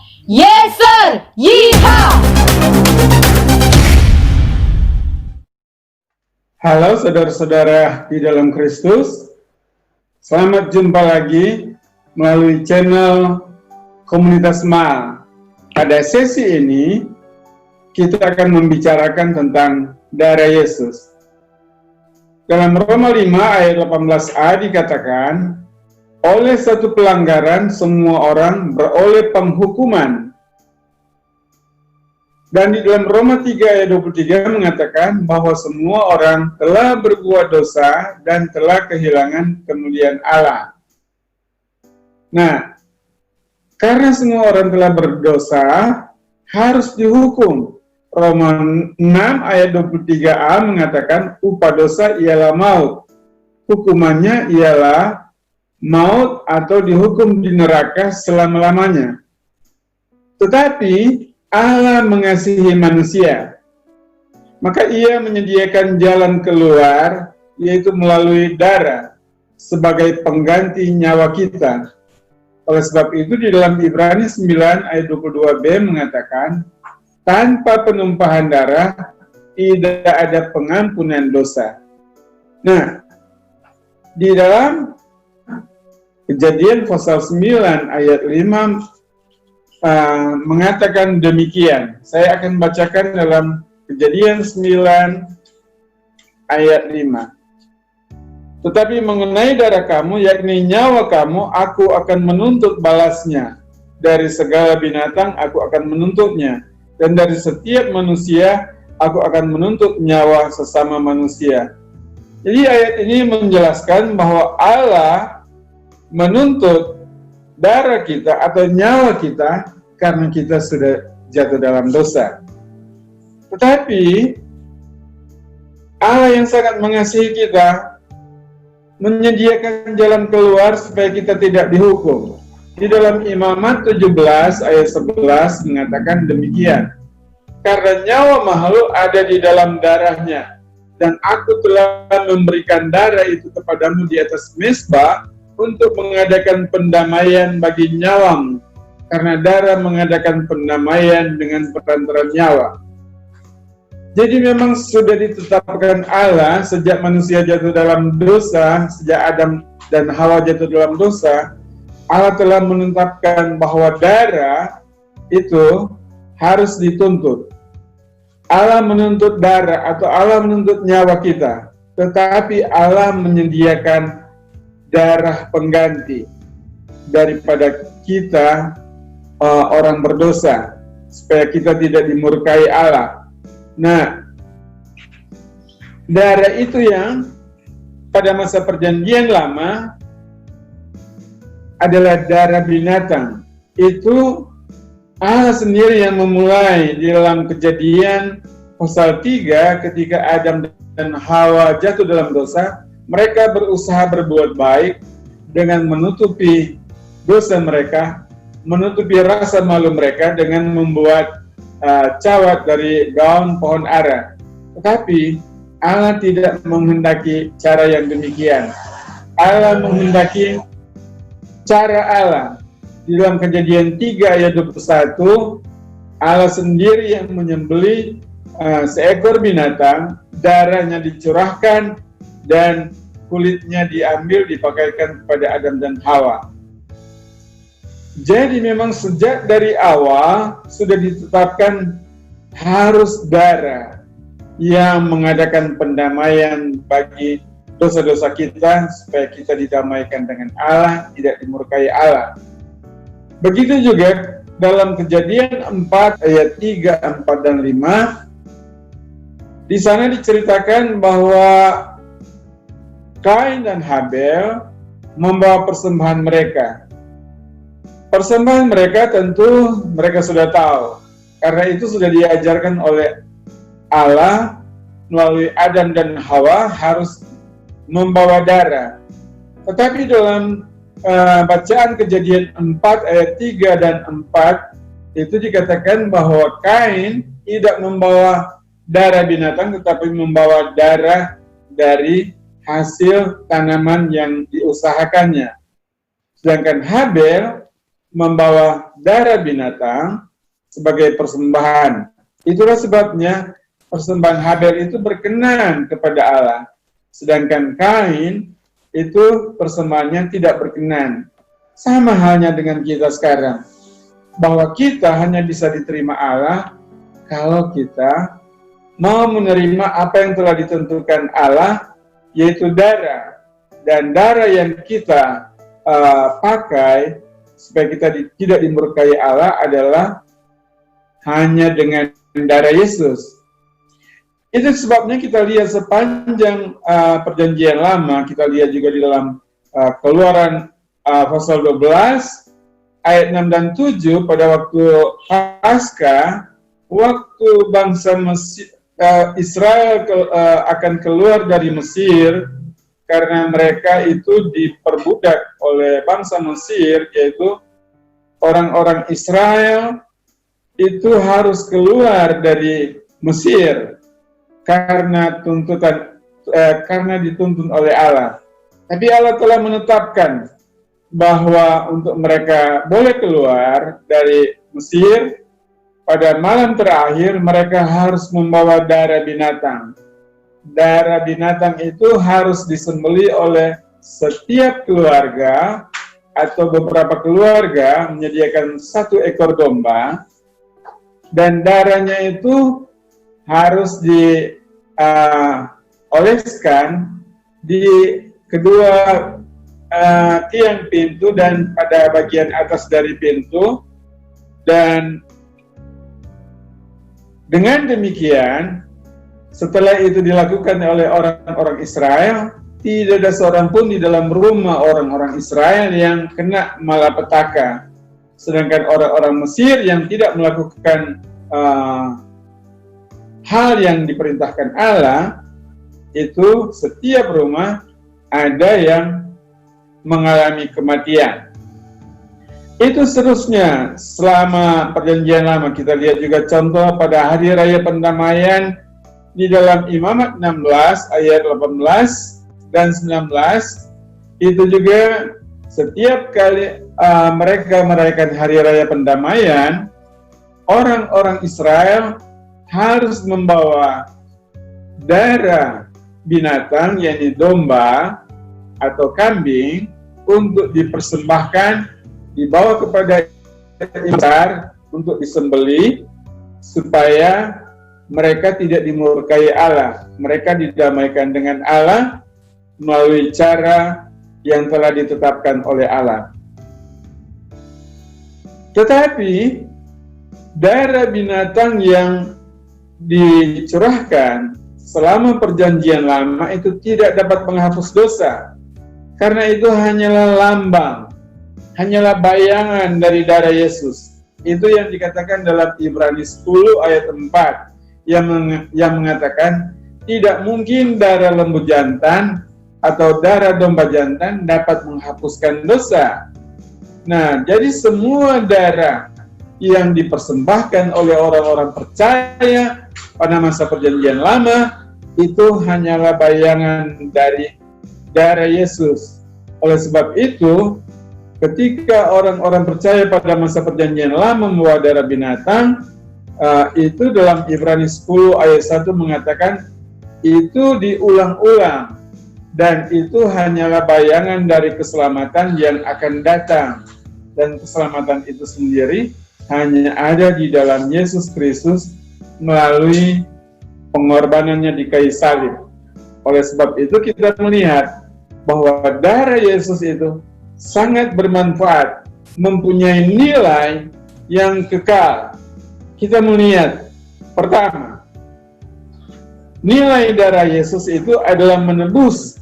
Yes sir! Yeehaw! Halo saudara-saudara di dalam Kristus, selamat jumpa lagi melalui channel Komunitas MAL. Pada sesi ini, kita akan membicarakan tentang darah Yesus. Dalam Roma 5 ayat 18a dikatakan, oleh satu pelanggaran semua orang beroleh penghukuman. Dan di dalam Roma 3 ayat 23 mengatakan bahwa semua orang telah berbuat dosa dan telah kehilangan kemuliaan Allah. Nah, karena semua orang telah berdosa, harus dihukum. Roma 6 ayat 23a mengatakan upah dosa ialah maut. Hukumannya ialah maut atau dihukum di neraka selama-lamanya. Tetapi Allah mengasihi manusia, maka Ia menyediakan jalan keluar, yaitu melalui darah sebagai pengganti nyawa kita. Oleh sebab itu di dalam Ibrani 9 ayat 22b mengatakan, tanpa penumpahan darah tidak ada pengampunan dosa. Nah, di dalam Kejadian pasal 9 ayat 5 mengatakan demikian. Saya akan bacakan dalam Kejadian 9 ayat 5. Tetapi mengenai darah kamu, yakni nyawa kamu, aku akan menuntut balasnya. Dari segala binatang aku akan menuntutnya. Dan dari setiap manusia aku akan menuntut nyawa sesama manusia. Jadi ayat ini menjelaskan bahwa Allah menuntut darah kita atau nyawa kita karena kita sudah jatuh dalam dosa. Tetapi Allah yang sangat mengasihi kita menyediakan jalan keluar supaya kita tidak dihukum. Di dalam Imamat 17 ayat 11 mengatakan demikian. Karena nyawa makhluk ada di dalam darahnya, dan aku telah memberikan darah itu kepadamu di atas mezbah untuk mengadakan pendamaian bagi nyawamu, karena darah mengadakan pendamaian dengan perantara nyawa. Jadi memang sudah ditetapkan Allah sejak manusia jatuh dalam dosa, sejak Adam dan Hawa jatuh dalam dosa, Allah telah menetapkan bahwa darah itu harus dituntut. Allah menuntut darah atau Allah menuntut nyawa kita, tetapi Allah menyediakan darah pengganti daripada kita orang berdosa, supaya kita tidak dimurkai Allah. Nah, darah itu yang pada masa perjanjian lama adalah darah binatang. Itu Allah sendiri yang memulai di dalam Kejadian pasal 3 ketika Adam dan Hawa jatuh dalam dosa. Mereka berusaha berbuat baik dengan menutupi dosa mereka, menutupi rasa malu mereka dengan membuat cawat dari daun pohon ara. Tetapi Allah tidak menghendaki cara yang demikian. Allah menghendaki cara Allah. Di dalam Kejadian 3 ayat 21, Allah sendiri yang menyembelih seekor binatang, darahnya dicurahkan, dan kulitnya diambil dipakaikan kepada Adam dan Hawa. Jadi memang sejak dari awal sudah ditetapkan harus darah yang mengadakan pendamaian bagi dosa-dosa kita supaya kita didamaikan dengan Allah, tidak dimurkai Allah. Begitu juga dalam Kejadian 4 ayat 3, 4 dan 5, di sana diceritakan bahwa Kain dan Habel membawa persembahan mereka. Persembahan mereka tentu mereka sudah tahu, karena itu sudah diajarkan oleh Allah melalui Adam dan Hawa harus membawa darah. Tetapi dalam bacaan Kejadian 4 ayat 3 dan 4 itu dikatakan bahwa Kain tidak membawa darah binatang tetapi membawa darah dari hasil tanaman yang diusahakannya. Sedangkan Habel membawa darah binatang sebagai persembahan. Itulah sebabnya persembahan Habel itu berkenan kepada Allah, sedangkan Kain itu persembahannya tidak berkenan. Sama halnya dengan kita sekarang, bahwa kita hanya bisa diterima Allah kalau kita mau menerima apa yang telah ditentukan Allah, yaitu darah. Dan darah yang kita pakai supaya kita tidak dimurkai Allah adalah hanya dengan darah Yesus. Itu sebabnya kita lihat sepanjang perjanjian lama, kita lihat juga di dalam Keluaran pasal 12 ayat 6 dan 7 pada waktu Paskah, waktu bangsa Israel akan keluar dari Mesir karena mereka itu diperbudak oleh bangsa Mesir, yaitu orang-orang Israel itu harus keluar dari Mesir karena karena dituntun oleh Allah. Tapi Allah telah menetapkan bahwa untuk mereka boleh keluar dari Mesir, pada malam terakhir mereka harus membawa darah binatang. Darah binatang itu harus disembelih oleh setiap keluarga atau beberapa keluarga menyediakan 1 ekor domba, dan darahnya itu harus dioleskan di kedua tiang pintu dan pada bagian atas dari pintu. Dan dengan demikian, setelah itu dilakukan oleh orang-orang Israel, tidak ada seorang pun di dalam rumah orang-orang Israel yang kena malapetaka. Sedangkan orang-orang Mesir yang tidak melakukan hal yang diperintahkan Allah, itu setiap rumah ada yang mengalami kematian. Itu seterusnya selama perjanjian lama. Kita lihat juga contoh pada hari raya pendamaian di dalam Imamat 16 ayat 18 dan 19. Itu juga setiap kali mereka merayakan hari raya pendamaian, orang-orang Israel harus membawa darah binatang, yakni domba atau kambing, untuk dipersembahkan, dibawa kepada imam untuk disembelih, supaya mereka tidak dimurkai Allah. Mereka didamaikan dengan Allah melalui cara yang telah ditetapkan oleh Allah. Tetapi darah binatang yang dicurahkan selama perjanjian lama itu tidak dapat menghapus dosa, karena itu hanyalah lambang, hanyalah bayangan dari darah Yesus. Itu yang dikatakan dalam Ibrani 10 ayat 4 yang mengatakan tidak mungkin darah lembu jantan atau darah domba jantan dapat menghapuskan dosa. Nah, jadi semua darah yang dipersembahkan oleh orang-orang percaya pada masa perjanjian lama itu hanyalah bayangan dari darah Yesus. Oleh sebab itu, ketika orang-orang percaya pada masa perjanjian lama membawa darah binatang, itu dalam Ibrani 10 ayat 1 mengatakan itu diulang-ulang, dan itu hanyalah bayangan dari keselamatan yang akan datang, dan keselamatan itu sendiri hanya ada di dalam Yesus Kristus melalui pengorbanannya di kayu salib. Oleh sebab itu kita melihat bahwa darah Yesus itu sangat bermanfaat, mempunyai nilai yang kekal. Kita melihat, pertama, nilai darah Yesus itu adalah menebus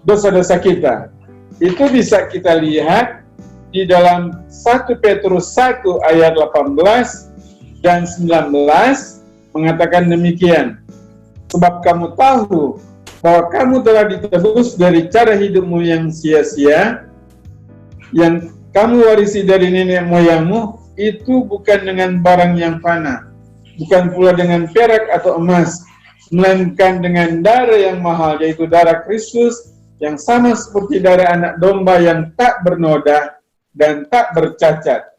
dosa-dosa kita. Itu bisa kita lihat di dalam 1 Petrus 1 ayat 18 dan 19 mengatakan demikian. Sebab kamu tahu bahwa kamu telah ditebus dari cara hidupmu yang sia-sia, yang kamu warisi dari nenek moyangmu, itu bukan dengan barang yang fana, bukan pula dengan perak atau emas, melainkan dengan darah yang mahal, yaitu darah Kristus, yang sama seperti darah anak domba yang tak bernoda dan tak bercacat.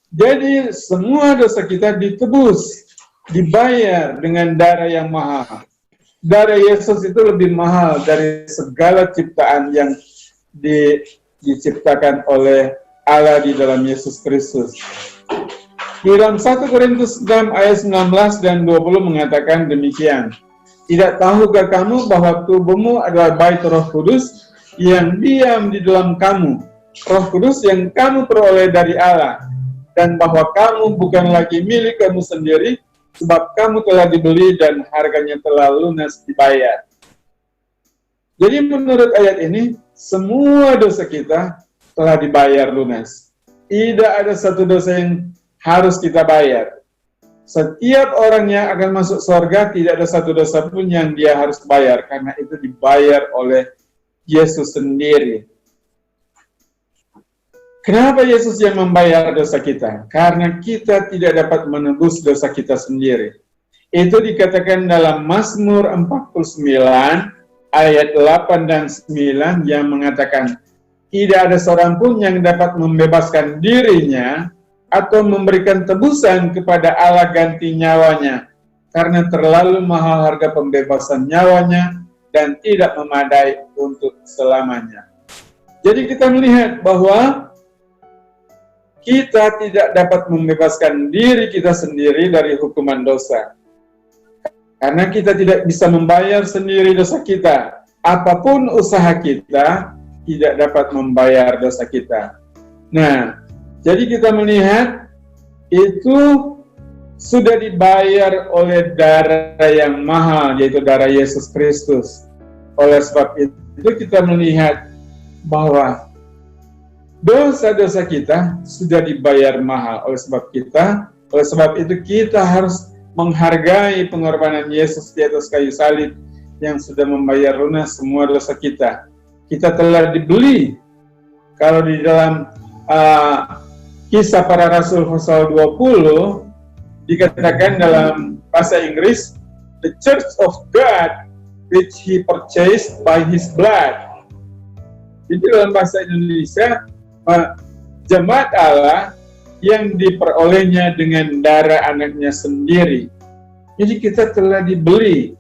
Jadi semua dosa kita ditebus, dibayar dengan darah yang mahal. Darah Yesus itu lebih mahal dari segala ciptaan yang diciptakan oleh Allah di dalam Yesus Kristus. Di dalam 1 Korintus 6 ayat 19 dan 20 mengatakan demikian. Tidak tahukah kamu bahwa tubuhmu adalah bait Roh Kudus yang diam di dalam kamu, Roh Kudus yang kamu peroleh dari Allah, dan bahwa kamu bukan lagi milik kamu sendiri, sebab kamu telah dibeli dan harganya telah lunas dibayar. Jadi menurut ayat ini, semua dosa kita telah dibayar lunas. Tidak ada satu dosa yang harus kita bayar. Setiap orang yang akan masuk surga, tidak ada satu dosa pun yang dia harus bayar, karena itu dibayar oleh Yesus sendiri. Kenapa Yesus yang membayar dosa kita? Karena kita tidak dapat menebus dosa kita sendiri. Itu dikatakan dalam Mazmur 49 ayat 8 dan 9 yang mengatakan, tidak ada seorang pun yang dapat membebaskan dirinya atau memberikan tebusan kepada Allah ganti nyawanya, karena terlalu mahal harga pembebasan nyawanya dan tidak memadai untuk selamanya. Jadi kita melihat bahwa kita tidak dapat membebaskan diri kita sendiri dari hukuman dosa. Karena kita tidak bisa membayar sendiri dosa kita. Apapun usaha kita, tidak dapat membayar dosa kita. Nah, jadi kita melihat itu sudah dibayar oleh darah yang mahal, yaitu darah Yesus Kristus. Oleh sebab itu kita melihat bahwa dosa-dosa kita sudah dibayar mahal. Oleh sebab itu kita harus menghargai pengorbanan Yesus di atas kayu salib yang sudah membayar lunas semua dosa kita. Kita telah dibeli. Kalau di dalam Kisah Para Rasul pasal 20 dikatakan dalam bahasa Inggris, the Church of God which He purchased by His blood. Jadi dalam bahasa Indonesia, jemaat Allah yang diperolehnya dengan darah anaknya sendiri. Jadi kita telah dibeli.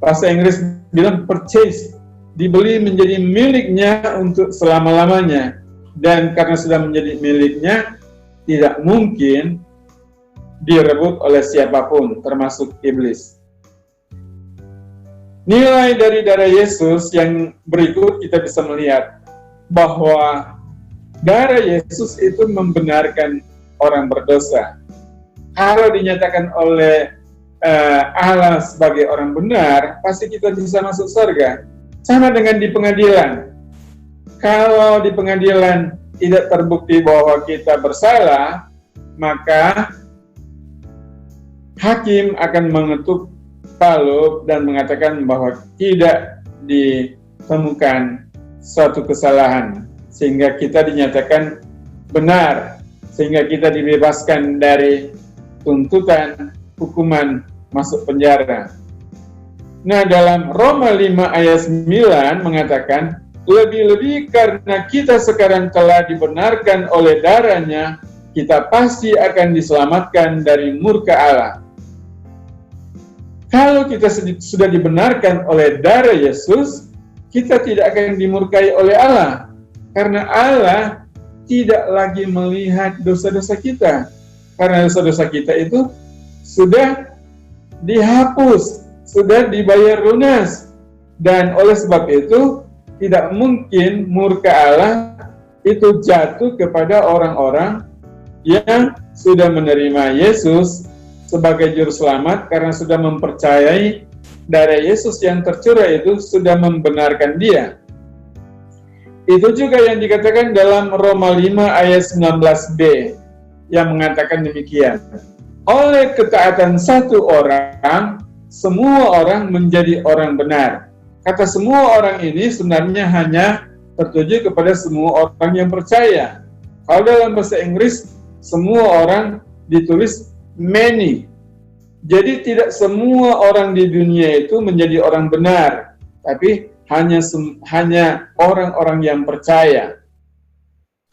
Bahasa Inggris bilang purchase, dibeli menjadi miliknya untuk selama-lamanya. Dan karena sudah menjadi miliknya, tidak mungkin direbut oleh siapapun, termasuk iblis. Nilai dari darah Yesus yang berikut kita bisa melihat bahwa darah Yesus itu membenarkan orang berdosa. Kalau dinyatakan oleh Allah sebagai orang benar, pasti kita bisa masuk surga. Sama dengan di pengadilan. Kalau di pengadilan tidak terbukti bahwa kita bersalah, maka hakim akan mengetuk palu dan mengatakan bahwa tidak ditemukan suatu kesalahan, sehingga kita dinyatakan benar, sehingga kita dibebaskan dari tuntutan hukuman masuk penjara. Nah, dalam Roma 5 ayat 9 mengatakan, lebih-lebih karena kita sekarang telah dibenarkan oleh darahnya, kita pasti akan diselamatkan dari murka Allah. Kalau kita sudah dibenarkan oleh darah Yesus, kita tidak akan dimurkai oleh Allah. Karena Allah tidak lagi melihat dosa-dosa kita. Karena dosa-dosa kita itu sudah dihapus, sudah dibayar lunas. Dan oleh sebab itu, tidak mungkin murka Allah itu jatuh kepada orang-orang yang sudah menerima Yesus sebagai juru selamat, karena sudah mempercayai darah Yesus yang tercurah itu sudah membenarkan dia. Itu juga yang dikatakan dalam Roma 5 ayat 19b yang mengatakan demikian. Oleh ketaatan satu orang, semua orang menjadi orang benar. Kata semua orang ini sebenarnya hanya tertuju kepada semua orang yang percaya. Kalau dalam bahasa Inggris, semua orang ditulis many. Jadi tidak semua orang di dunia itu menjadi orang benar, tapi hanya orang-orang yang percaya.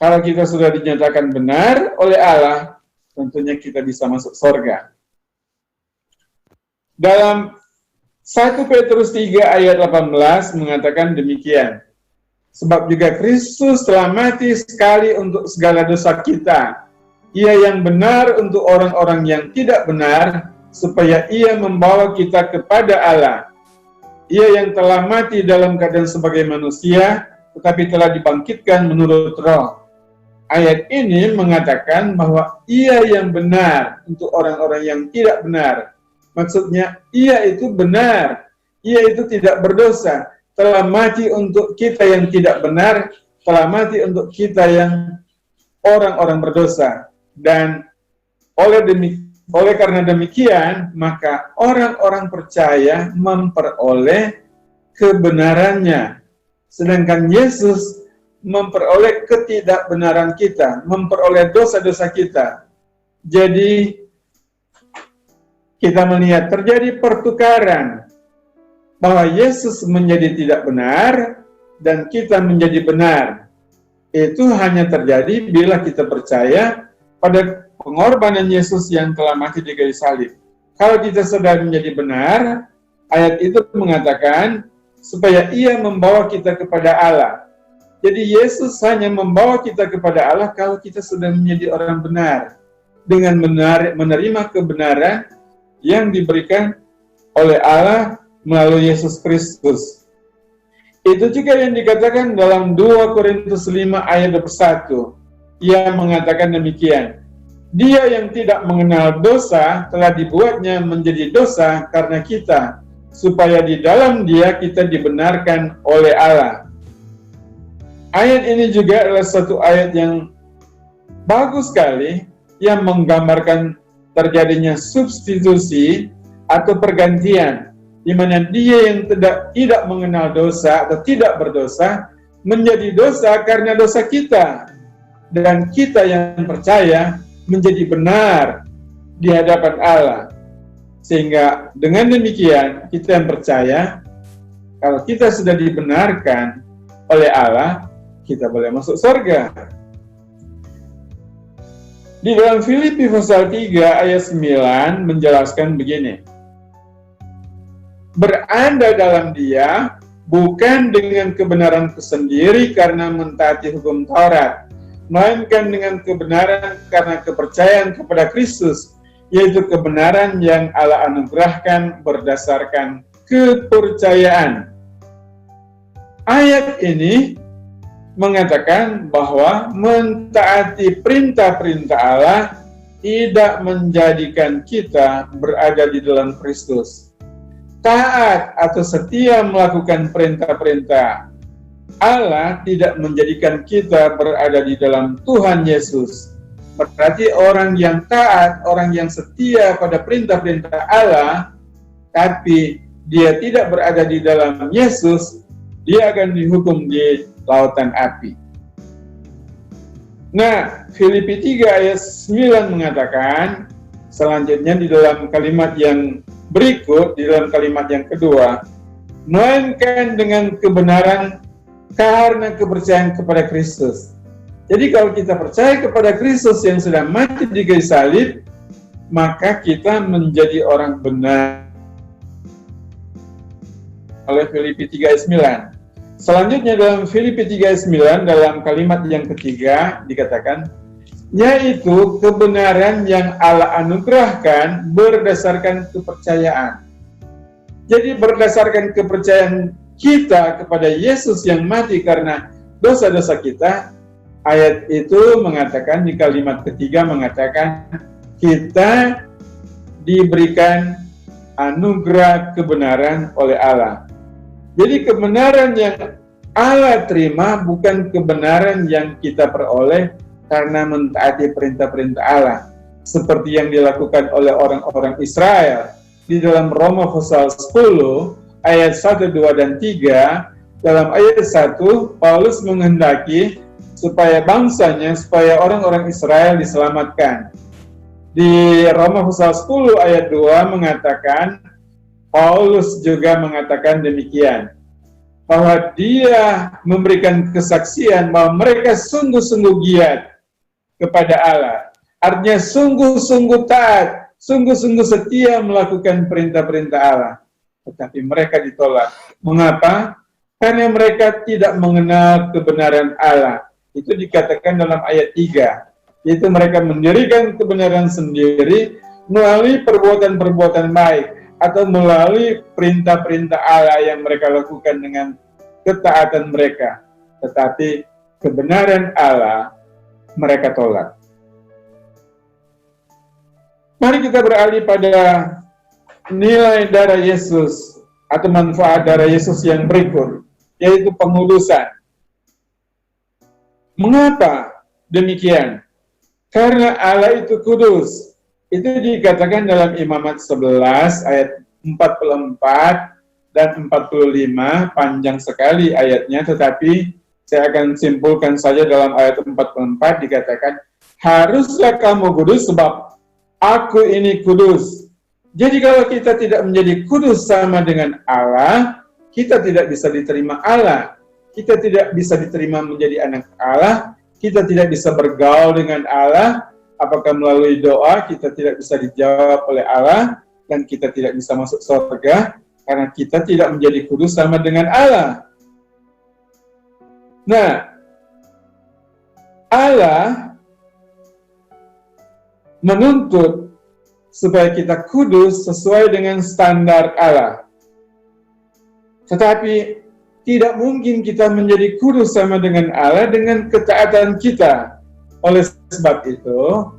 Kalau kita sudah dinyatakan benar oleh Allah, tentunya kita bisa masuk surga. Dalam 1 Petrus 3 ayat 18 mengatakan demikian. Sebab juga Kristus telah mati sekali untuk segala dosa kita. Ia yang benar untuk orang-orang yang tidak benar, supaya ia membawa kita kepada Allah. Ia yang telah mati dalam keadaan sebagai manusia, tetapi telah dibangkitkan menurut roh. Ayat ini mengatakan bahwa ia yang benar untuk orang-orang yang tidak benar. Maksudnya, ia itu benar, ia itu tidak berdosa, telah mati untuk kita yang tidak benar, telah mati untuk kita yang orang-orang berdosa. Dan oleh karena demikian, maka orang-orang percaya memperoleh kebenarannya. Sedangkan Yesus memperoleh ketidakbenaran kita, memperoleh dosa-dosa kita. Jadi, kita melihat terjadi pertukaran, bahwa Yesus menjadi tidak benar, dan kita menjadi benar. Itu hanya terjadi bila kita percaya pada pengorbanan Yesus yang telah mati di kayu salib. Kalau kita sudah menjadi benar, ayat itu mengatakan, supaya ia membawa kita kepada Allah. Jadi Yesus hanya membawa kita kepada Allah kalau kita sudah menjadi orang benar. Dengan menerima kebenaran yang diberikan oleh Allah melalui Yesus Kristus. Itu juga yang dikatakan dalam 2 Korintus 5 ayat 21. Ia mengatakan demikian. Dia yang tidak mengenal dosa telah dibuatnya menjadi dosa karena kita, supaya di dalam dia kita dibenarkan oleh Allah. Ayat ini juga adalah satu ayat yang bagus sekali, yang menggambarkan terjadinya substitusi atau pergantian, di mana dia yang tidak mengenal dosa atau tidak berdosa menjadi dosa karena dosa kita, dan kita yang percaya menjadi benar di hadapan Allah. Sehingga dengan demikian kita yang percaya, kalau kita sudah dibenarkan oleh Allah, kita boleh masuk surga. Di dalam Filipi pasal 3 ayat 9 menjelaskan begini. Berada dalam dia bukan dengan kebenaranku sendiri karena mentaati hukum Taurat, melainkan dengan kebenaran karena kepercayaan kepada Kristus, yaitu kebenaran yang Allah anugerahkan berdasarkan kepercayaan. Ayat ini mengatakan bahwa mentaati perintah-perintah Allah tidak menjadikan kita berada di dalam Kristus. Taat atau setia melakukan perintah-perintah Allah tidak menjadikan kita berada di dalam Tuhan Yesus. Berarti orang yang taat, orang yang setia pada perintah-perintah Allah, tapi dia tidak berada di dalam Yesus, dia akan dihukum di lautan api. Nah, Filipi 3 ayat 9 mengatakan, selanjutnya di dalam kalimat yang berikut, di dalam kalimat yang kedua, melainkan dengan kebenaran karena kepercayaan kepada Kristus. Jadi kalau kita percaya kepada Kristus yang sudah mati di kayu salib, maka kita menjadi orang benar. Oleh Filipi 3 ayat 9. Selanjutnya dalam Filipi 3 ayat 9, dalam kalimat yang ketiga dikatakan, yaitu kebenaran yang Allah anugerahkan berdasarkan kepercayaan. Jadi berdasarkan kepercayaan kita kepada Yesus yang mati karena dosa-dosa kita, ayat itu mengatakan, di kalimat ketiga mengatakan, kita diberikan anugerah kebenaran oleh Allah. Jadi kebenaran yang Allah terima bukan kebenaran yang kita peroleh karena mentaati perintah-perintah Allah, seperti yang dilakukan oleh orang-orang Israel. Di dalam Roma pasal 10 ayat 1, 2, dan 3, dalam ayat 1 Paulus menghendaki supaya bangsanya, supaya orang-orang Israel diselamatkan. Di Roma pasal 10 ayat 2 mengatakan, Paulus juga mengatakan demikian. bahwa dia memberikan kesaksian bahwa mereka sungguh-sungguh giat kepada Allah. Artinya sungguh-sungguh taat, sungguh-sungguh setia melakukan perintah-perintah Allah. Tetapi mereka ditolak. Mengapa? Karena mereka tidak mengenal kebenaran Allah. Itu dikatakan dalam ayat 3. Yaitu mereka mendirikan kebenaran sendiri melalui perbuatan-perbuatan baik, atau melalui perintah-perintah Allah yang mereka lakukan dengan ketaatan mereka. Tetapi kebenaran Allah mereka tolak. Mari kita beralih pada nilai darah Yesus atau manfaat darah Yesus yang berikut, yaitu pengudusan. Mengapa demikian? Karena Allah itu kudus. Itu dikatakan dalam Imamat 11 ayat 44 dan 45, panjang sekali ayatnya, tetapi saya akan simpulkan saja dalam ayat 44 dikatakan, haruslah kamu kudus sebab aku ini kudus. Jadi kalau kita tidak menjadi kudus sama dengan Allah, kita tidak bisa diterima Allah. Kita tidak bisa diterima menjadi anak Allah, kita tidak bisa bergaul dengan Allah. Apakah melalui doa kita tidak bisa dijawab oleh Allah, dan kita tidak bisa masuk surga karena kita tidak menjadi kudus sama dengan Allah. Nah, Allah menuntut supaya kita kudus sesuai dengan standar Allah. Tetapi tidak mungkin kita menjadi kudus sama dengan Allah dengan ketaatan kita. Oleh sebab itu,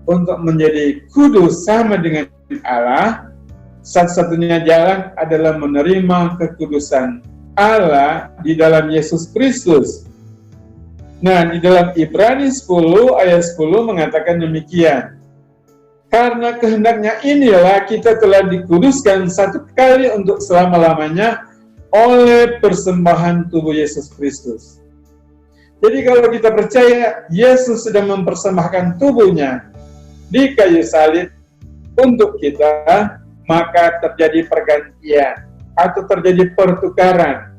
untuk menjadi kudus sama dengan Allah, satu-satunya jalan adalah menerima kekudusan Allah di dalam Yesus Kristus. Nah, di dalam Ibrani 10 ayat 10 mengatakan demikian. Karena kehendaknya inilah kita telah dikuduskan satu kali untuk selama-lamanya oleh persembahan tubuh Yesus Kristus. Jadi kalau kita percaya Yesus sudah mempersembahkan tubuhnya di kayu salib untuk kita, maka terjadi pergantian atau terjadi pertukaran.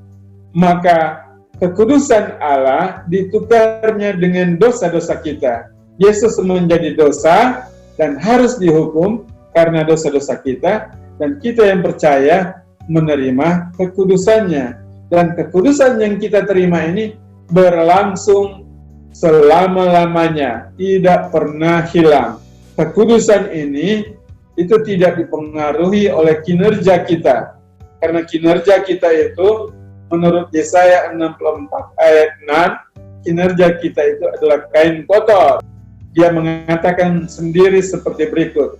Maka kekudusan Allah ditukarnya dengan dosa-dosa kita. Yesus menjadi dosa dan harus dihukum karena dosa-dosa kita, dan kita yang percaya menerima kekudusannya. Dan kekudusan yang kita terima ini berlangsung selama-lamanya, tidak pernah hilang. Kekudusan ini itu tidak dipengaruhi oleh kinerja kita, karena kinerja kita itu menurut Yesaya 64 ayat 6, kinerja kita itu adalah kain kotor. Dia mengatakan sendiri seperti berikut,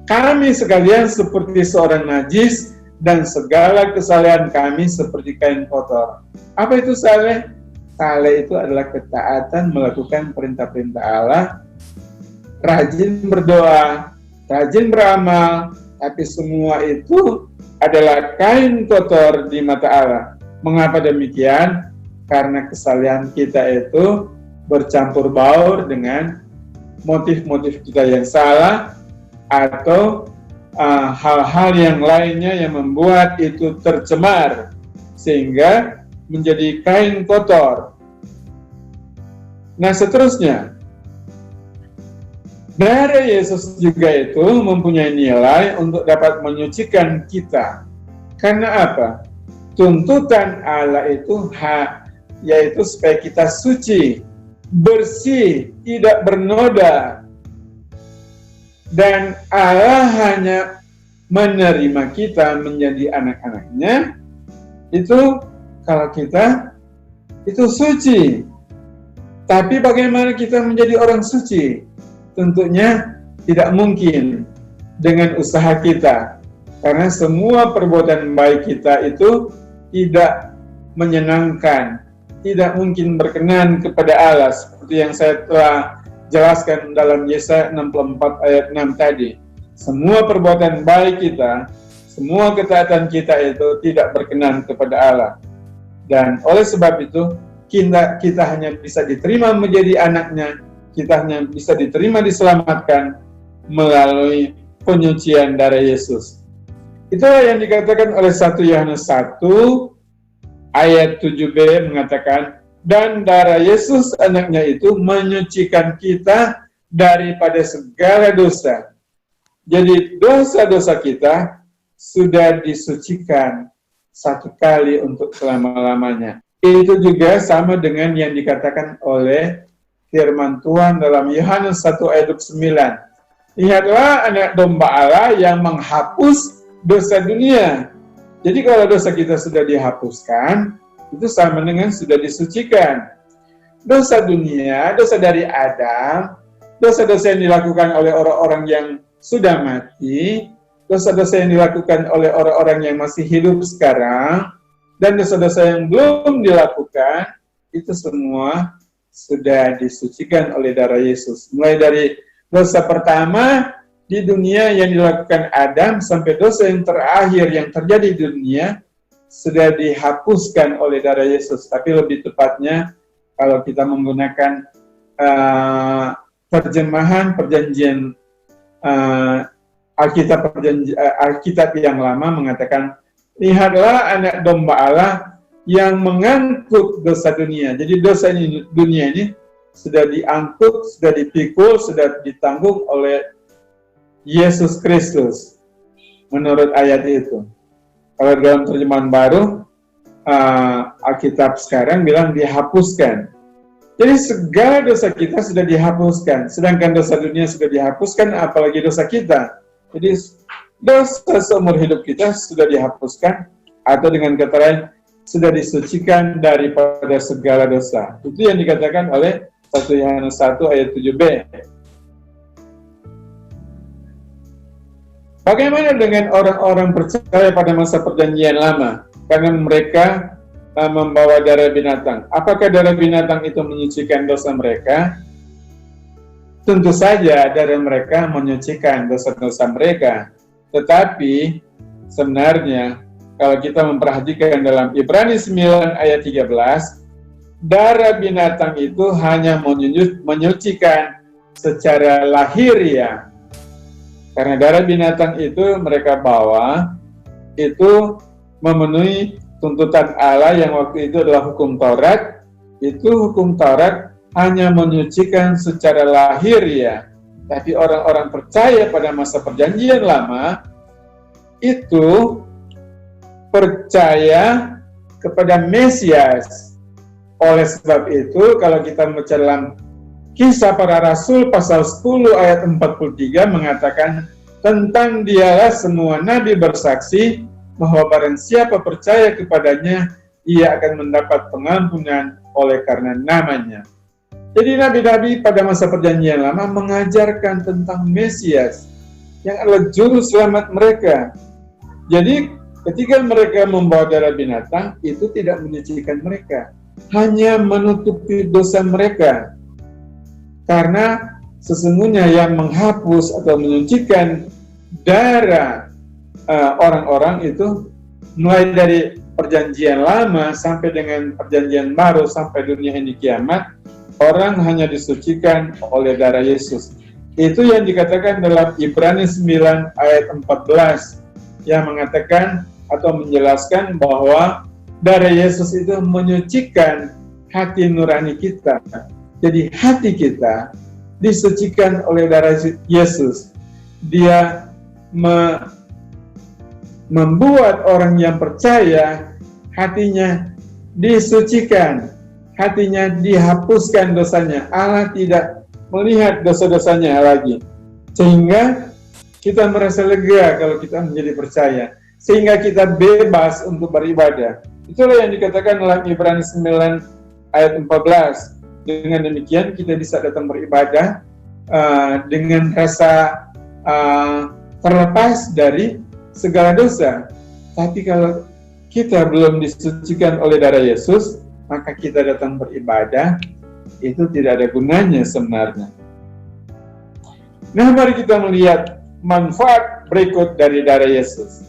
kami sekalian seperti seorang najis dan segala kesalehan kami seperti kain kotor. Apa itu saleh? Saleh itu adalah ketaatan melakukan perintah-perintah Allah, rajin berdoa, rajin beramal, tapi semua itu adalah kain kotor di mata Allah. Mengapa demikian? Karena kesalehan kita itu bercampur baur dengan motif-motif kita yang salah, atau hal-hal yang lainnya yang membuat itu tercemar, sehingga menjadi kain kotor. Nah, seterusnya, darah Yesus juga itu mempunyai nilai untuk dapat menyucikan kita. Karena apa? Tuntutan Allah itu yaitu supaya kita suci, bersih, tidak bernoda. Dan Allah hanya menerima kita menjadi anak-anaknya itu kalau kita itu suci. Tapi bagaimana kita menjadi orang suci? Tentunya tidak mungkin dengan usaha kita, karena semua perbuatan baik kita itu tidak menyenangkan, tidak mungkin berkenan kepada Allah, seperti yang saya telah jelaskan dalam Yesaya 64 ayat 6 tadi. Semua perbuatan baik kita, semua ketaatan kita itu tidak berkenan kepada Allah. Dan oleh sebab itu, kita hanya bisa diterima menjadi anaknya, kita hanya bisa diterima diselamatkan melalui penyucian darah Yesus. Itulah yang dikatakan oleh 1 Yohanes 1 ayat 7b mengatakan, dan darah Yesus anaknya itu menyucikan kita daripada segala dosa. Jadi dosa-dosa kita sudah disucikan satu kali untuk selama-lamanya. Itu juga sama dengan yang dikatakan oleh firman Tuhan dalam Yohanes 1 ayat 9. Lihatlah anak domba Allah yang menghapus dosa dunia. Jadi kalau dosa kita sudah dihapuskan, itu sama dengan sudah disucikan. Dosa dunia, dosa dari Adam, dosa-dosa yang dilakukan oleh orang-orang yang sudah mati, dosa-dosa yang dilakukan oleh orang-orang yang masih hidup sekarang, dan dosa-dosa yang belum dilakukan, itu semua sudah disucikan oleh darah Yesus. Mulai dari dosa pertama di dunia yang dilakukan Adam, sampai dosa yang terakhir yang terjadi di dunia, sudah dihapuskan oleh darah Yesus. Tapi lebih tepatnya, kalau kita menggunakan terjemahan perjanjian Alkitab yang lama mengatakan, lihatlah anak domba Allah yang mengangkut dosa dunia. Jadi dosa dunia ini sudah diangkut, sudah dipikul, sudah ditanggung oleh Yesus Kristus. Menurut ayat itu. Kalau dalam terjemahan baru, Alkitab sekarang bilang dihapuskan. Jadi segala dosa kita sudah dihapuskan, sedangkan dosa dunia sudah dihapuskan, apalagi dosa kita. Jadi dosa seumur hidup kita sudah dihapuskan, atau dengan kata lain, sudah disucikan daripada segala dosa. Itu yang dikatakan oleh 1 Yohanes 1 ayat 7b. Bagaimana dengan orang-orang percaya pada masa perjanjian lama? Karena mereka membawa darah binatang. Apakah darah binatang itu menyucikan dosa mereka? Tentu saja darah mereka menyucikan dosa-dosa mereka. Tetapi sebenarnya kalau kita memperhatikan dalam Ibrani 9 ayat 13, darah binatang itu hanya menyucikan secara lahiriah. Karena darah binatang itu mereka bawa, itu memenuhi tuntutan Allah yang waktu itu adalah hukum Taurat. Itu hukum Taurat hanya menyucikan secara lahiriah. Tapi orang-orang percaya pada masa perjanjian lama, itu percaya kepada Mesias. Oleh sebab itu, kalau kita membaca dalam Kisah Para Rasul pasal 10 ayat 43 mengatakan, tentang dialah semua nabi bersaksi bahwa barang siapa percaya kepadanya, ia akan mendapat pengampunan oleh karena namanya. Jadi nabi-nabi pada masa perjanjian lama mengajarkan tentang Mesias yang adalah juru selamat mereka. Jadi ketika mereka membawa darah binatang, itu tidak menyucikan mereka, hanya menutupi dosa mereka. Karena sesungguhnya yang menghapus atau menyucikan darah orang-orang itu, mulai dari perjanjian lama sampai dengan perjanjian baru sampai dunia ini kiamat, orang hanya disucikan oleh darah Yesus. Itu yang dikatakan dalam Ibrani 9 ayat 14 yang mengatakan atau menjelaskan bahwa darah Yesus itu menyucikan hati nurani kita. Jadi hati kita disucikan oleh darah Yesus. Dia membuat orang yang percaya hatinya disucikan, hatinya dihapuskan dosanya. Allah tidak melihat dosa-dosanya lagi. Sehingga kita merasa lega kalau kita menjadi percaya. Sehingga kita bebas untuk beribadah. Itulah yang dikatakan dalam Ibrani 9 ayat 14. Dengan demikian kita bisa datang beribadah dengan rasa terlepas dari segala dosa. Tapi kalau kita belum disucikan oleh darah Yesus, maka kita datang beribadah, itu tidak ada gunanya sebenarnya. Nah, mari kita melihat manfaat berikut dari darah Yesus.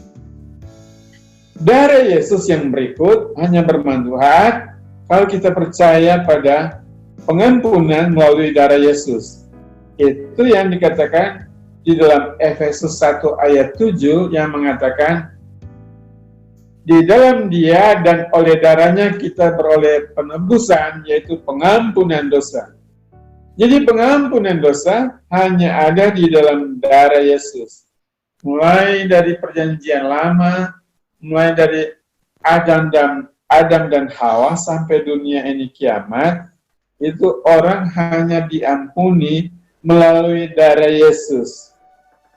Darah Yesus yang berikut hanya bermanfaat kalau kita percaya pada pengampunan melalui darah Yesus. Itu yang dikatakan di dalam Efesus 1 ayat 7 yang mengatakan, Di dalam Dia dan oleh darahnya kita beroleh penebusan, yaitu pengampunan dosa. Jadi pengampunan dosa hanya ada di dalam darah Yesus. Mulai dari perjanjian lama, mulai dari Adam dan Hawa sampai dunia ini kiamat, itu orang hanya diampuni melalui darah Yesus.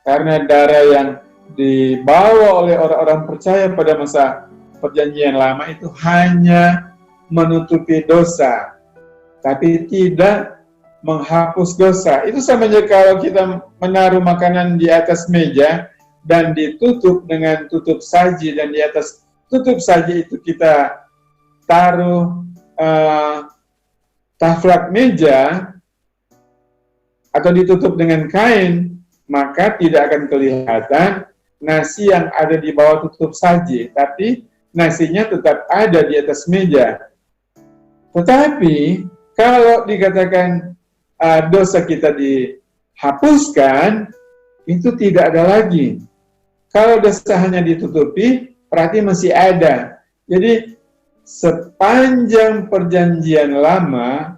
Karena darah yang dibawa oleh orang-orang percaya pada masa perjanjian lama itu hanya menutupi dosa, tapi tidak menghapus dosa. Itu sama aja kalau kita menaruh makanan di atas meja dan ditutup dengan tutup saji, dan di atas tutup saji itu kita taruh taflak meja atau ditutup dengan kain, maka tidak akan kelihatan nasi yang ada di bawah tutup saji, tapi nasinya tetap ada di atas meja. Tetapi kalau dikatakan dosa kita dihapuskan, itu tidak ada lagi. Kalau dosa hanya ditutupi, berarti masih ada. Jadi sepanjang perjanjian lama,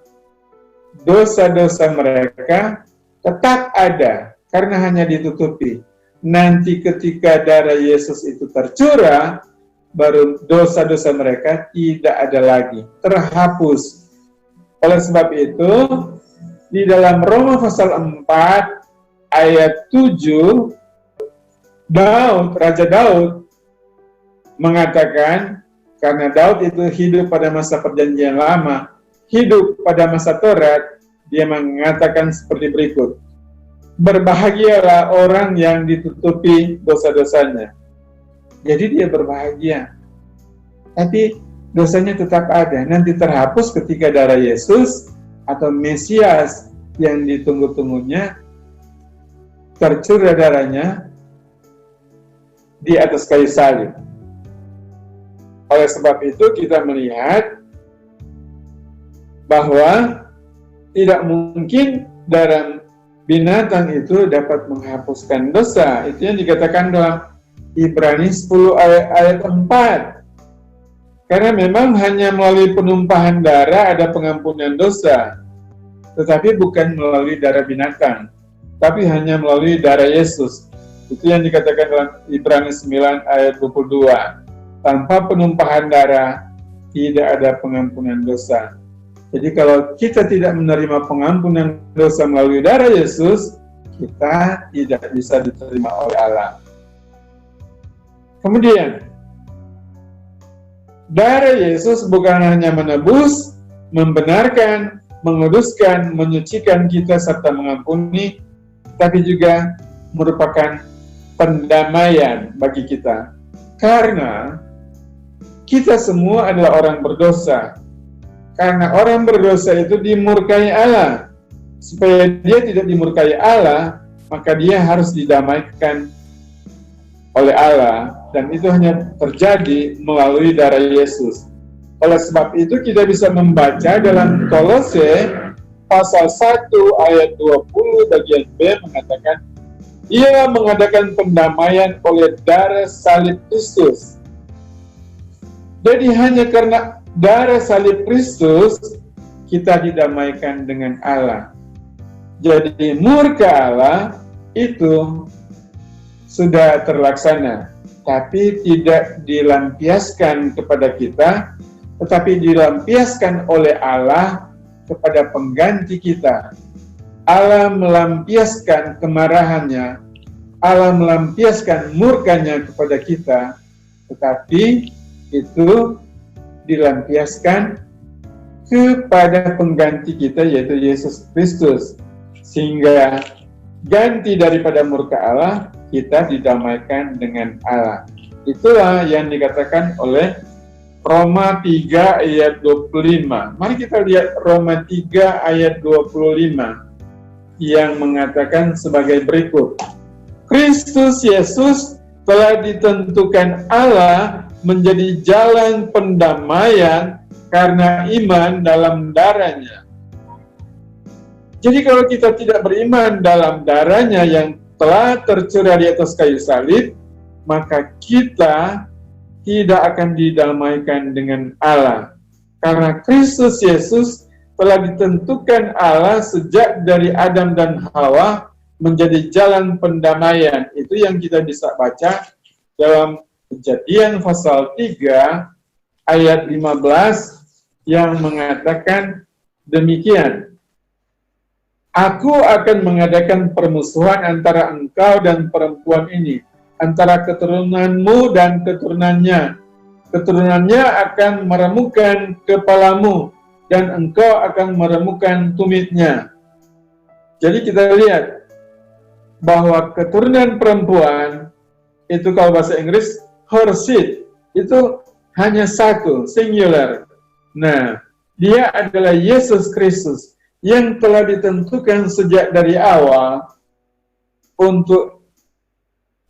dosa-dosa mereka tetap ada karena hanya ditutupi. Nanti ketika darah Yesus itu tercurah, baru dosa-dosa mereka tidak ada lagi, terhapus. Oleh sebab itu, di dalam Roma pasal 4 ayat 7, Raja Daud mengatakan, karena Daud itu hidup pada masa perjanjian lama, hidup pada masa Taurat, dia mengatakan seperti berikut: berbahagialah orang yang ditutupi dosa-dosanya. Jadi dia berbahagia, tapi dosanya tetap ada. Nanti terhapus ketika darah Yesus atau Mesias yang ditunggu-tunggunya tercurah darahnya di atas kayu salib. Oleh sebab itu kita melihat bahwa tidak mungkin darah binatang itu dapat menghapuskan dosa. Itu yang dikatakan dalam Ibrani 10 ayat 4. Karena memang hanya melalui penumpahan darah ada pengampunan dosa, tetapi bukan melalui darah binatang, tapi hanya melalui darah Yesus. Itu yang dikatakan dalam Ibrani 9 ayat 22. Tanpa penumpahan darah tidak ada pengampunan dosa. Jadi kalau kita tidak menerima pengampunan dosa melalui darah Yesus, kita tidak bisa diterima oleh Allah. Kemudian, darah Yesus bukan hanya menebus, membenarkan, menguduskan, menyucikan kita serta mengampuni, tapi juga merupakan pendamaian bagi kita. Karena kita semua adalah orang berdosa. Karena orang berdosa itu dimurkai Allah. Supaya dia tidak dimurkai Allah, maka dia harus didamaikan oleh Allah. Dan itu hanya terjadi melalui darah Yesus. Oleh sebab itu kita bisa membaca dalam Kolose pasal 1 ayat 20 bagian B mengatakan, Ia mengadakan pendamaian oleh darah salib Kristus. Jadi hanya karena darah salib Kristus kita didamaikan dengan Allah. Jadi murka Allah itu sudah terlaksana, tapi tidak dilampiaskan kepada kita, tetapi dilampiaskan oleh Allah kepada pengganti kita. Allah melampiaskan kemarahannya, Allah melampiaskan murkanya kepada kita, tetapi itu dilampiaskan kepada pengganti kita, yaitu Yesus Kristus, sehingga ganti daripada murka Allah, kita didamaikan dengan Allah. Itulah yang dikatakan oleh Roma 3 ayat 25. Mari kita lihat Roma 3 ayat 25 yang mengatakan sebagai berikut. Kristus Yesus telah ditentukan Allah menjadi jalan pendamaian karena iman dalam darahnya. Jadi kalau kita tidak beriman dalam darahnya yang telah tercurah di atas kayu salib, maka kita tidak akan didamaikan dengan Allah. Karena Kristus Yesus telah ditentukan Allah sejak dari Adam dan Hawa menjadi jalan pendamaian. Itu yang kita bisa baca dalam Kejadian pasal 3 ayat 15 yang mengatakan demikian. Aku akan mengadakan permusuhan antara engkau dan perempuan ini, antara keturunanmu dan keturunannya. Keturunannya akan meremukkan kepalamu, dan engkau akan meremukkan tumitnya. Jadi kita lihat bahwa keturunan perempuan, itu kalau bahasa Inggris, her seed, itu hanya satu, singular. Nah, dia adalah Yesus Kristus yang telah ditentukan sejak dari awal untuk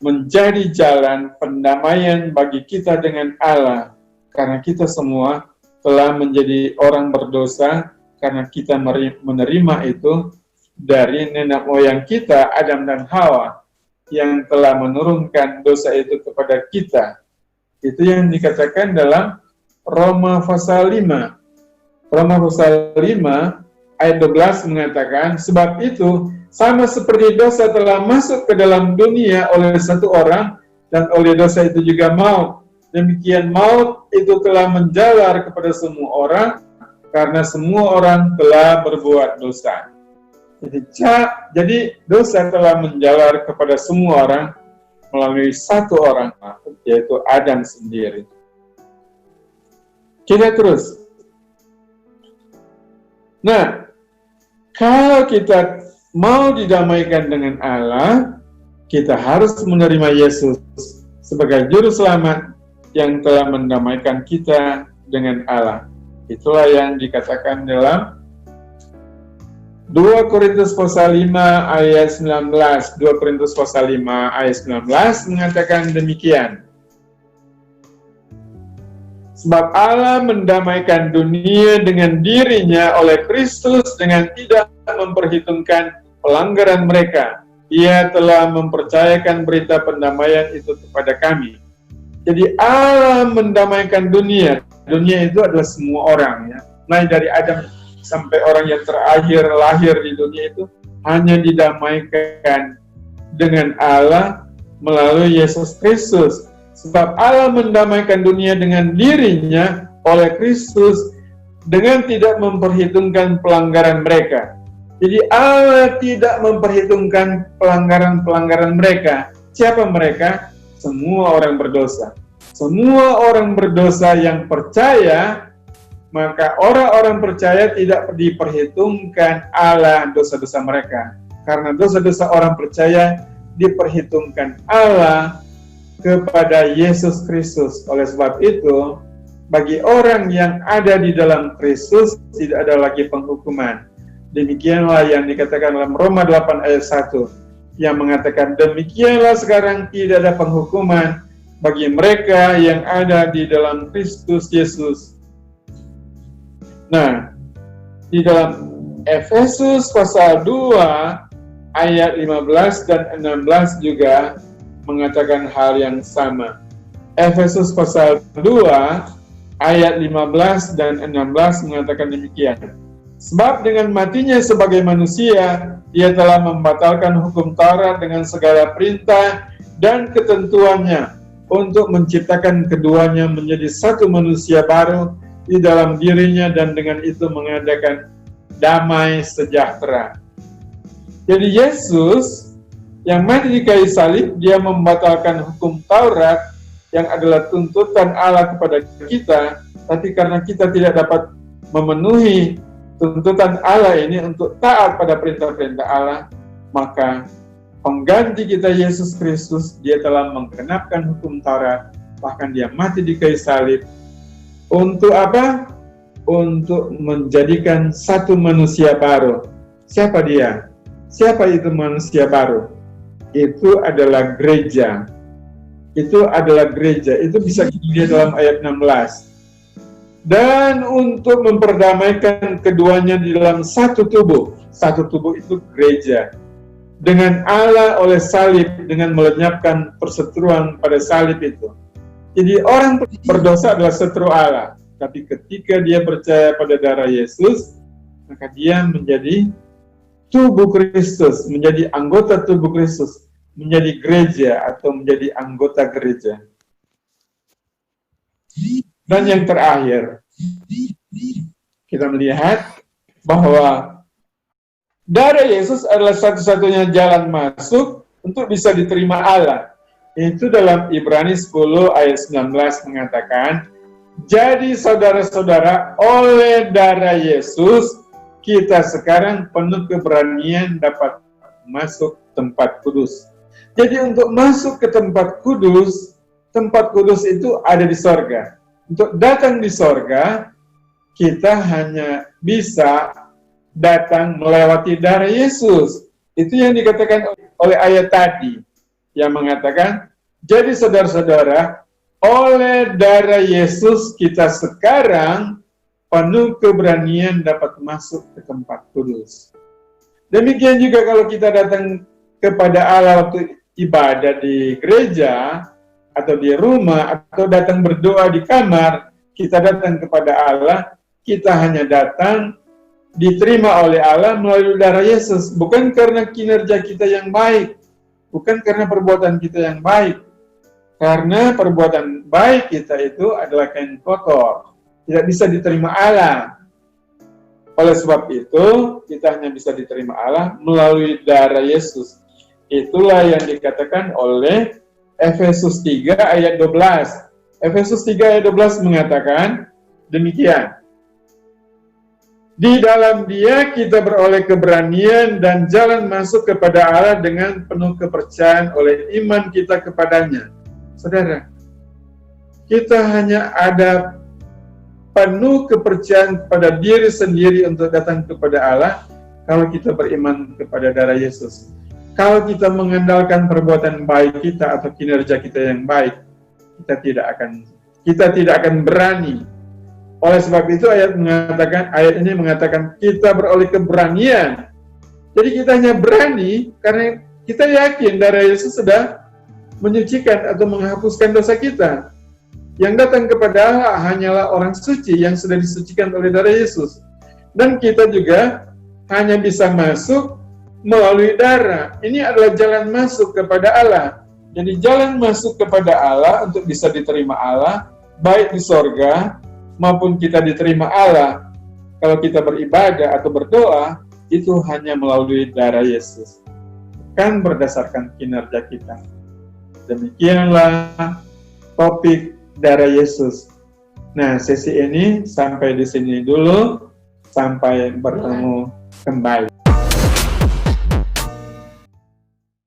menjadi jalan pendamaian bagi kita dengan Allah. Karena kita semua telah menjadi orang berdosa, karena kita menerima itu dari nenek moyang kita, Adam dan Hawa, yang telah menurunkan dosa itu kepada kita. Itu yang dikatakan dalam Roma pasal 5. Roma pasal 5 ayat 12 mengatakan, sebab itu sama seperti dosa telah masuk ke dalam dunia oleh satu orang, dan oleh dosa itu juga maut. Demikian maut itu telah menjalar kepada semua orang, karena semua orang telah berbuat dosa. Jadi dosa telah menjalar kepada semua orang melalui satu orang, yaitu Adam sendiri. Kita terus. Nah, kalau kita mau didamaikan dengan Allah, kita harus menerima Yesus sebagai juru selamat yang telah mendamaikan kita dengan Allah. Itulah yang dikatakan dalam 2 Korintus pasal 5 ayat 19. 2 Korintus pasal 5 ayat 19 mengatakan demikian. Sebab Allah mendamaikan dunia dengan dirinya oleh Kristus dengan tidak memperhitungkan pelanggaran mereka. Ia telah mempercayakan berita pendamaian itu kepada kami. Jadi Allah mendamaikan dunia. Dunia itu adalah semua orang, ya. Mulai dari Adam sampai orang yang terakhir lahir di dunia itu hanya didamaikan dengan Allah melalui Yesus Kristus. Sebab Allah mendamaikan dunia dengan dirinya oleh Kristus dengan tidak memperhitungkan pelanggaran mereka. Jadi Allah tidak memperhitungkan pelanggaran-pelanggaran mereka. Siapa mereka? Semua orang berdosa. Semua orang berdosa yang percaya, maka orang-orang percaya tidak diperhitungkan Allah dosa-dosa mereka. Karena dosa-dosa orang percaya diperhitungkan Allah kepada Yesus Kristus. Oleh sebab itu, bagi orang yang ada di dalam Kristus tidak ada lagi penghukuman. Demikianlah yang dikatakan dalam Roma 8 ayat 1 yang mengatakan, demikianlah sekarang tidak ada penghukuman bagi mereka yang ada di dalam Kristus Yesus. Nah, di dalam Efesus pasal 2 ayat 15 dan 16 juga mengatakan hal yang sama. Efesus pasal 2 ayat 15 dan 16 mengatakan demikian. Sebab dengan matinya sebagai manusia, dia telah membatalkan hukum Taurat dengan segala perintah dan ketentuannya untuk menciptakan keduanya menjadi satu manusia baru di dalam dirinya, dan dengan itu mengadakan damai sejahtera. Jadi Yesus yang mati di kayu salib, dia membatalkan hukum Taurat yang adalah tuntutan Allah kepada kita, tapi karena kita tidak dapat memenuhi tuntutan Allah ini untuk taat pada perintah-perintah Allah, maka pengganti kita Yesus Kristus, dia telah menggenapkan hukum Taurat, bahkan dia mati di kayu salib. Untuk apa? Untuk menjadikan satu manusia baru. Siapa dia? Siapa itu manusia baru? Itu adalah gereja. Itu adalah gereja. Itu bisa kita lihat dalam ayat 16. Dan untuk memperdamaikan keduanya di dalam satu tubuh. Satu tubuh itu gereja. Dengan Allah oleh salib, dengan melenyapkan perseteruan pada salib itu. Jadi orang berdosa adalah setru Allah. Tapi ketika dia percaya pada darah Yesus, maka dia menjadi tubuh Kristus, menjadi anggota tubuh Kristus, menjadi gereja atau menjadi anggota gereja. Dan yang terakhir, kita melihat bahwa darah Yesus adalah satu-satunya jalan masuk untuk bisa diterima Allah. Itu dalam Ibrani 10 ayat 19 mengatakan, jadi saudara-saudara, oleh darah Yesus, kita sekarang penuh keberanian dapat masuk tempat kudus. Jadi untuk masuk ke tempat kudus itu ada di sorga. Untuk datang di sorga, kita hanya bisa datang melewati darah Yesus. Itu yang dikatakan oleh ayat tadi, yang mengatakan, jadi saudara-saudara, oleh darah Yesus kita sekarang penuh keberanian dapat masuk ke tempat kudus. Demikian juga kalau kita datang kepada Allah waktu ibadah di gereja, atau di rumah, atau datang berdoa di kamar, kita datang kepada Allah, kita hanya datang diterima oleh Allah melalui darah Yesus, bukan karena kinerja kita yang baik, bukan karena perbuatan kita yang baik, karena perbuatan baik kita itu adalah kain kotor, tidak bisa diterima Allah. Oleh sebab itu, kita hanya bisa diterima Allah melalui darah Yesus. Itulah yang dikatakan oleh Efesus 3 ayat 12. Efesus 3 ayat 12 mengatakan demikian. Di dalam Dia kita beroleh keberanian dan jalan masuk kepada Allah dengan penuh kepercayaan oleh iman kita kepadanya. Saudara, kita hanya ada penuh kepercayaan kepada diri sendiri untuk datang kepada Allah kalau kita beriman kepada darah Yesus. Kalau kita mengandalkan perbuatan baik kita atau kinerja kita yang baik, kita tidak akan berani. Oleh sebab itu ayat ini mengatakan kita beroleh keberanian. Jadi kita hanya berani karena kita yakin darah Yesus sudah menyucikan atau menghapuskan dosa kita. Yang datang kepada Allah hanyalah orang suci yang sudah disucikan oleh darah Yesus. Dan kita juga hanya bisa masuk melalui darah. Ini adalah jalan masuk kepada Allah. Jadi jalan masuk kepada Allah untuk bisa diterima Allah, baik di sorga maupun kita diterima Allah. Kalau kita beribadah atau berdoa, itu hanya melalui darah Yesus, bukan berdasarkan kinerja kita. Demikianlah topik darah Yesus. Nah, sesi ini sampai di sini dulu. Sampai bertemu kembali.